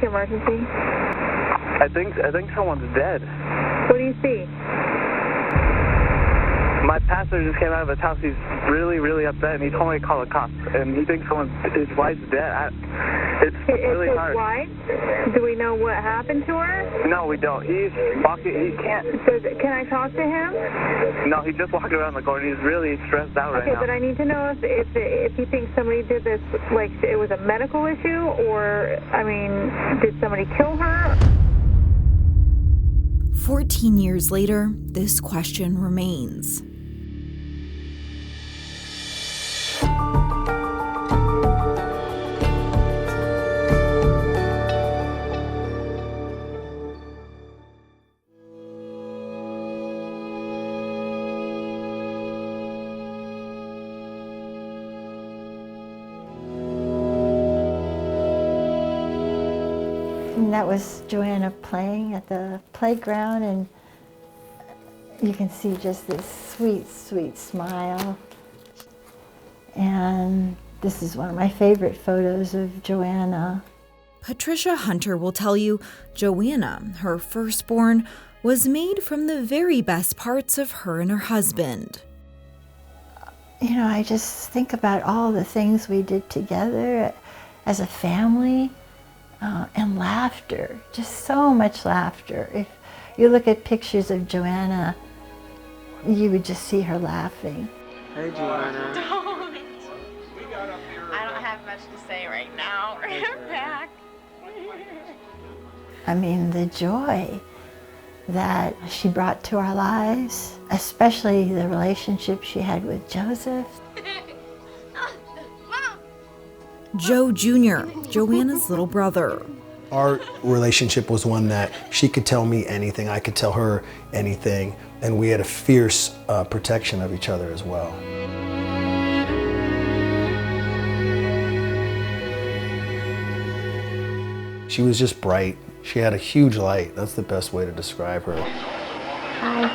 to emergency? I think someone's dead. What do you see? My pastor just came out of his house. He's really, really upset, and he told me to call the cops. And he thinks his wife's dead. It's really hard. His wife? Do we know what happened to her? No, we don't. He's walking. He can't. So can I talk to him? No, he just walked around the corner. He's really stressed out right now. Okay, but I need to know if you think somebody did this, like it was a medical issue, or, I mean, did somebody kill her? 14 years later, this question remains. And that was Joanna playing at the playground, and you can see just this sweet, sweet smile. And this is one of my favorite photos of Joanna. Patricia Hunter will tell you Joanna, her firstborn, was made from the very best parts of her and her husband. You know, I just think about all the things we did together as a family. And laughter, just so much laughter. If you look at pictures of Joanna, you would just see her laughing. Hey, Joanna. Don't. I don't have much to say right now. We're back. I mean, the joy that she brought to our lives, especially the relationship she had with Joseph. Joe Jr., Joanna's little brother. Our relationship was one that she could tell me anything, I could tell her anything, and we had a fierce protection of each other as well. She was just bright. She had a huge light. That's the best way to describe her. Hi.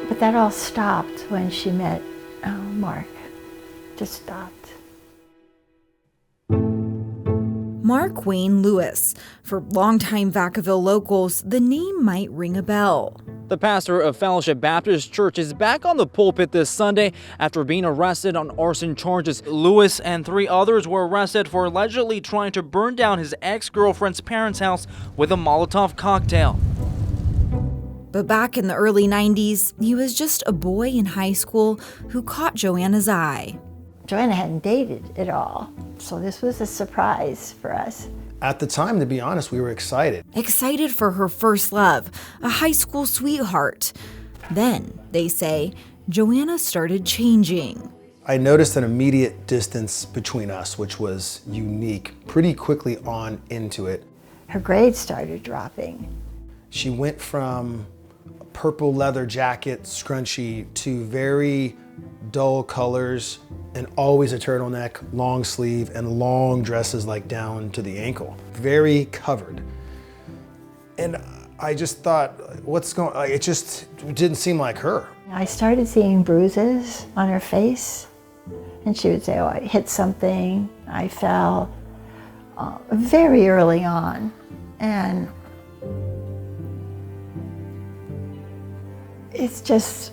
But that all stopped when she met Mark. Just stopped. Mark Wayne Lewis. For longtime Vacaville locals, the name might ring a bell. The pastor of Fellowship Baptist Church is back on the pulpit this Sunday after being arrested on arson charges. Lewis and 3 others were arrested for allegedly trying to burn down his ex-girlfriend's parents' house with a Molotov cocktail. But back in the early 90s, he was just a boy in high school who caught Joanna's eye. Joanna hadn't dated at all, so this was a surprise for us. At the time, to be honest, we were excited. Excited for her first love, a high school sweetheart. Then, they say, Joanna started changing. I noticed an immediate distance between us, which was unique, pretty quickly on into it. Her grades started dropping. She went from a purple leather jacket, scrunchy, to very dull colors, and always a turtleneck, long sleeve, and long dresses like down to the ankle. Very covered. And I just thought, what's going on? It just didn't seem like her. I started seeing bruises on her face, and she would say, oh, I hit something, I fell, very early on. And it's just,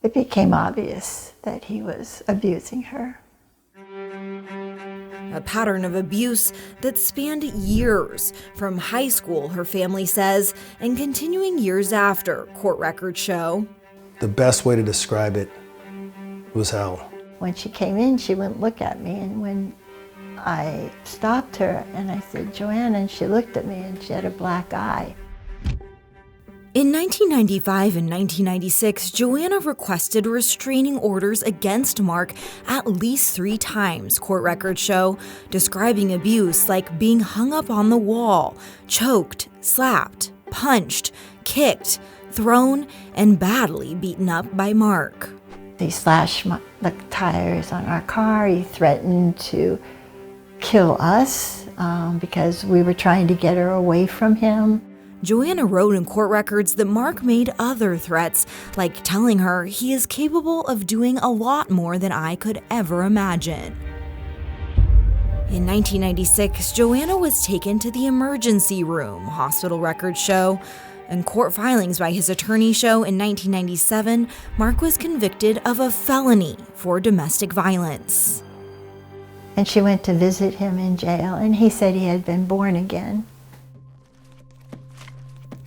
it became obvious that he was abusing her. A pattern of abuse that spanned years, from high school, her family says, and continuing years after, court records show. The best way to describe it was hell. When she came in, she wouldn't look at me, and when I stopped her and I said, Joanna, and she looked at me and she had a black eye. In 1995 and 1996, Joanna requested restraining orders against Mark at least 3 times, court records show, describing abuse like being hung up on the wall, choked, slapped, punched, kicked, thrown, and badly beaten up by Mark. He slashed the tires on our car. He threatened to kill us because we were trying to get her away from him. Joanna wrote in court records that Mark made other threats, like telling her he is capable of doing a lot more than I could ever imagine. In 1996, Joanna was taken to the emergency room, hospital records show. And court filings by his attorney show in 1997, Mark was convicted of a felony for domestic violence. And she went to visit him in jail, and he said he had been born again.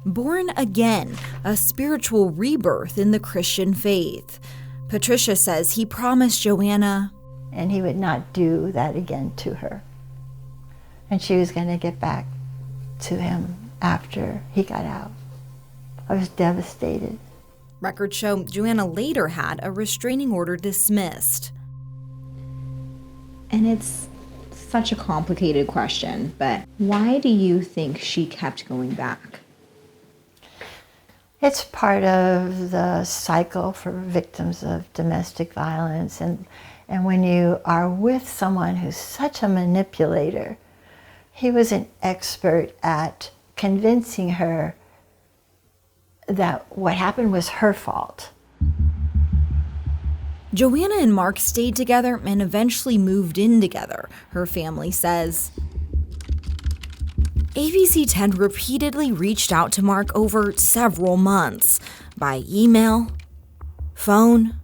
Born again, a spiritual rebirth in the Christian faith. Patricia says he promised Joanna, and he would not do that again to her. And she was going to get back to him after he got out. I was devastated. Records show Joanna later had a restraining order dismissed. And it's such a complicated question, but why do you think she kept going back? It's part of the cycle for victims of domestic violence. And when you are with someone who's such a manipulator, he was an expert at convincing her that what happened was her fault. Joanna and Mark stayed together and eventually moved in together, her family says. ABC 10 repeatedly reached out to Mark over several months by email, phone,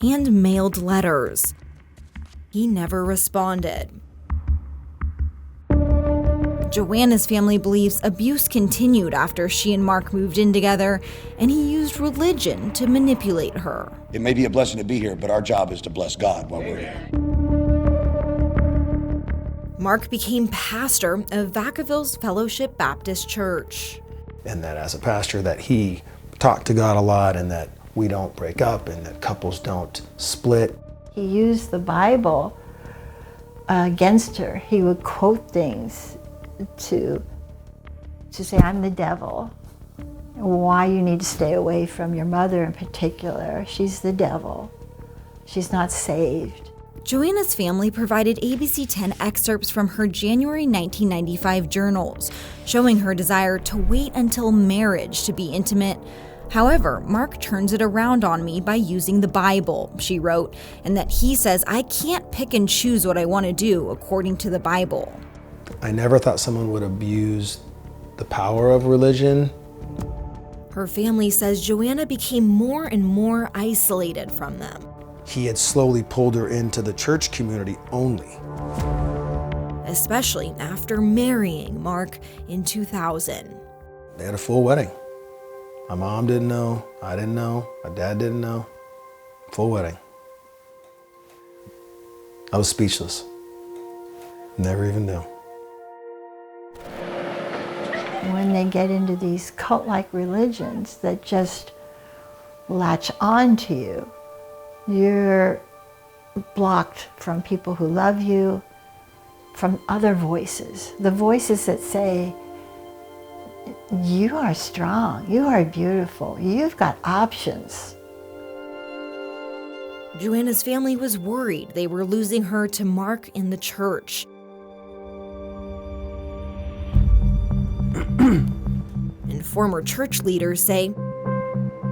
and mailed letters. He never responded. Joanna's family believes abuse continued after she and Mark moved in together, and he used religion to manipulate her. It may be a blessing to be here, but our job is to bless God while we're here. Mark became pastor of Vacaville's Fellowship Baptist Church. And that as a pastor that he talked to God a lot, and that we don't break up, and that couples don't split. He used the Bible against her. He would quote things to say, I'm the devil, why you need to stay away from your mother in particular. She's the devil. She's not saved. Joanna's family provided ABC 10 excerpts from her January 1995 journals, showing her desire to wait until marriage to be intimate. However, Mark turns it around on me by using the Bible, she wrote, and that he says I can't pick and choose what I want to do according to the Bible. I never thought someone would abuse the power of religion. Her family says Joanna became more and more isolated from them. He had slowly pulled her into the church community only. Especially after marrying Mark in 2000. They had a full wedding. My mom didn't know, I didn't know, my dad didn't know. Full wedding. I was speechless. Never even knew. When they get into these cult-like religions that just latch on to you, you're blocked from people who love you, from other voices. The voices that say, you are strong, you are beautiful, you've got options. Joanna's family was worried they were losing her to Mark in the church. And former church leaders say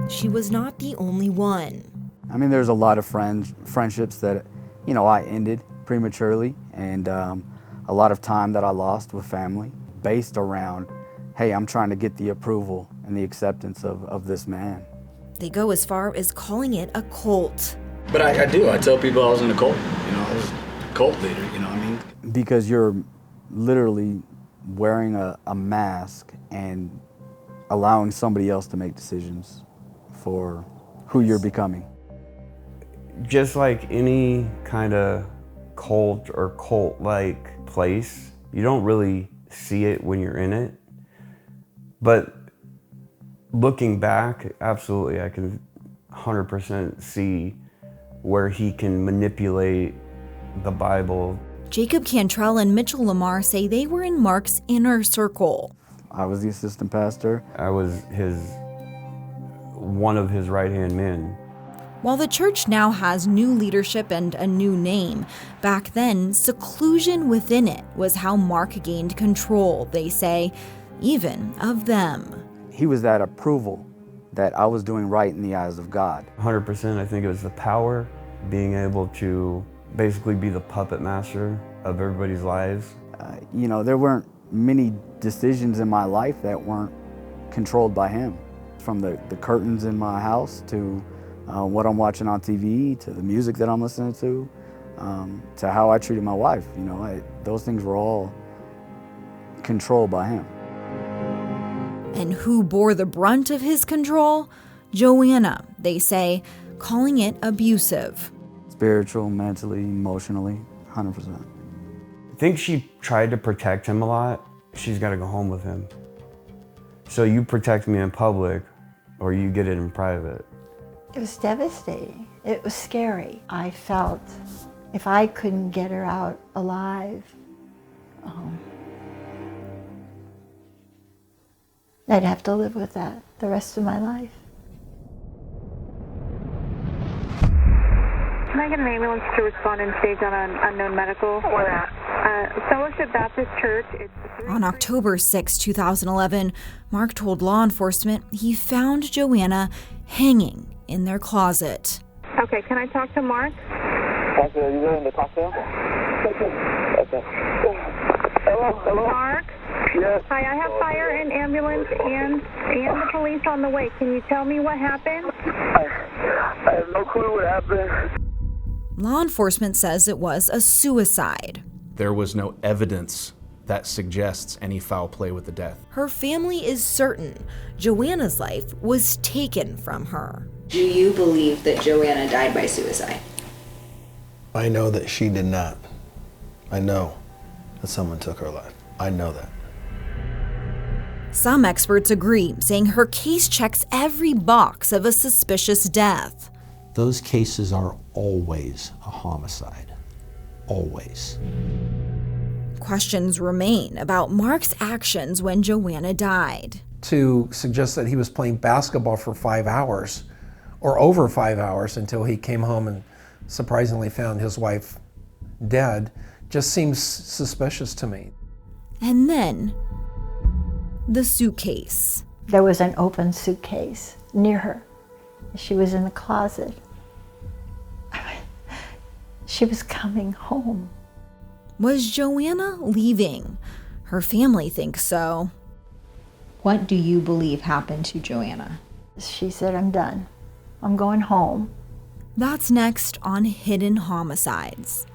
she was not the only one. I mean, there's a lot of friendships that, I ended prematurely, and a lot of time that I lost with family based around, hey, I'm trying to get the approval and the acceptance of this man. They go as far as calling it a cult. But I do. I tell people I was in a cult. I was a cult leader, what I mean? Because you're literally wearing a mask and allowing somebody else to make decisions for who you're becoming. Just like any kind of cult or cult-like place, you don't really see it when you're in it. But looking back, absolutely, I can 100% see where he can manipulate the Bible. Jacob Cantrell and Mitchell Lamar say they were in Mark's inner circle. I was the assistant pastor. I was one of his right-hand men. While the church now has new leadership and a new name, back then, seclusion within it was how Mark gained control, they say. even of them. He was that approval that I was doing right in the eyes of God. 100%, I think it was the power, being able to basically be the puppet master of everybody's lives. You know, there weren't many decisions in my life that weren't controlled by him. From the curtains in my house to what I'm watching on TV, to the music that I'm listening to how I treated my wife. You know, those things were all controlled by him. And who bore the brunt of his control? Joanna, they say, calling it abusive. Spiritual, mentally, emotionally, 100%. I think she tried to protect him a lot. She's got to go home with him. So you protect me in public, or you get it in private. It was devastating. It was scary. I felt if I couldn't get her out alive, I'd have to live with that the rest of my life. Can I get an ambulance to respond in stage on an unknown medical? Where at? Fellowship Baptist Church. On October 6, 2011, Mark told law enforcement he found Joanna hanging in their closet. Okay, can I talk to Mark? Are you willing to talk to him? Okay. Hello? Mark? Yes. Hi, I have fire and ambulance and the police on the way. Can you tell me what happened? I have no clue what happened. Law enforcement says it was a suicide. There was no evidence that suggests any foul play with the death. Her family is certain Joanna's life was taken from her. Do you believe that Joanna died by suicide? I know that she did not. I know that someone took her life. I know that. Some experts agree, saying her case checks every box of a suspicious death. Those cases are always a homicide. Always. Questions remain about Mark's actions when Joanna died. To suggest that he was playing basketball for 5 hours or over 5 hours until he came home and surprisingly found his wife dead just seems suspicious to me. And then, the suitcase. There was an open suitcase near her. She was in the closet. She was coming home. Was Joanna leaving? Her family thinks so. What do you believe happened to Joanna? She said, I'm done. I'm going home. That's next on Hidden Homicides.